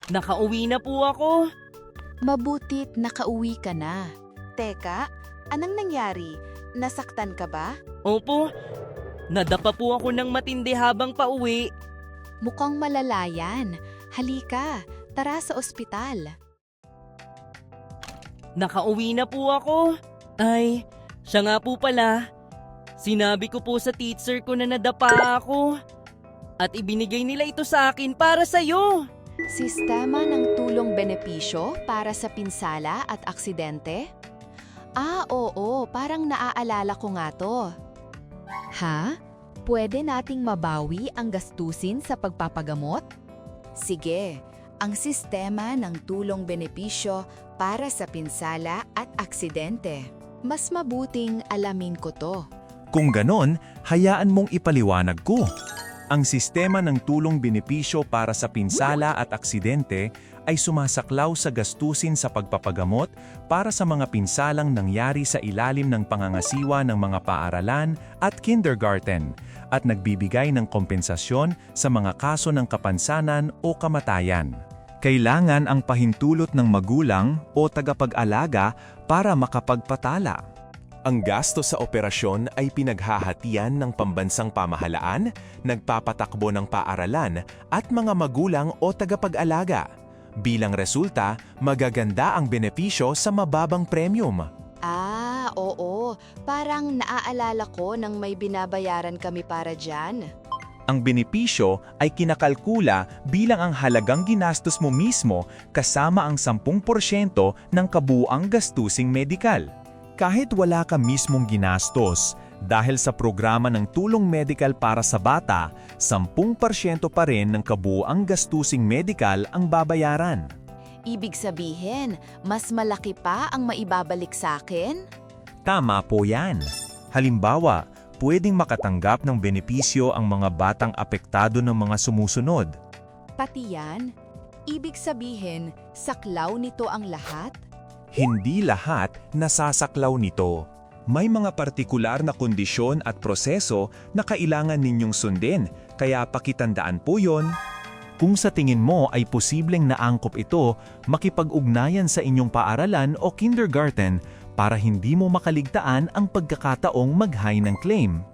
Nakauwi na po ako. Mabutit nakauwi ka na. Teka, anong nangyari? Nasaktan ka ba? Opo, nadapa po ako ng matindi habang pauwi. Mukhang malalayan. Halika, tara sa ospital. Nakauwi na po ako. Ay, siya nga po pala. Sinabi ko po sa teacher ko na nadapa ako. At ibinigay nila ito sa akin para sa'yo. Sistema ng tulong benepisyo para sa pinsala at aksidente? Oo, parang naaalala ko nga to. Ha? Pwede nating mabawi ang gastusin sa pagpapagamot? Sige, ang sistema ng tulong benepisyo para sa pinsala at aksidente. Mas mabuting alamin ko to. Kung ganon, hayaan mong ipaliwanag ko. Ang sistema ng tulong benepisyo para sa pinsala at aksidente ay sumasaklaw sa gastusin sa pagpapagamot para sa mga pinsalang nangyari sa ilalim ng pangangasiwa ng mga paaralan at kindergarten at nagbibigay ng kompensasyon sa mga kaso ng kapansanan o kamatayan. Kailangan ang pahintulot ng magulang o tagapag-alaga para makapagpatala. Ang gasto sa operasyon ay pinaghahatian ng pambansang pamahalaan, nagpapatakbo ng paaralan at mga magulang o tagapag-alaga. Bilang resulta, magaganda ang benepisyo sa mababang premium. Oo. Parang naaalala ko nang may binabayaran kami para dyan. Ang benepisyo ay kinakalkula bilang ang halagang ginastos mo mismo kasama ang 10% ng kabuuang gastusing medikal. Kahit wala ka mismong ginastos, dahil sa programa ng tulong medikal para sa bata, 10% pa rin ng kabuuang gastusing medikal ang babayaran. Ibig sabihin, mas malaki pa ang maibabalik sa akin? Tama po yan. Halimbawa, pwedeng makatanggap ng benepisyo ang mga batang apektado ng mga sumusunod. Pati yan? Ibig sabihin, saklaw nito ang lahat? Hindi lahat nasasaklaw nito. May mga partikular na kondisyon at proseso na kailangan ninyong sundin, kaya pakitandaan po yon. Kung sa tingin mo ay posibleng naangkop ito, makipag-ugnayan sa inyong paaralan o kindergarten para hindi mo makaligtaan ang pagkakataong mag-high ng claim.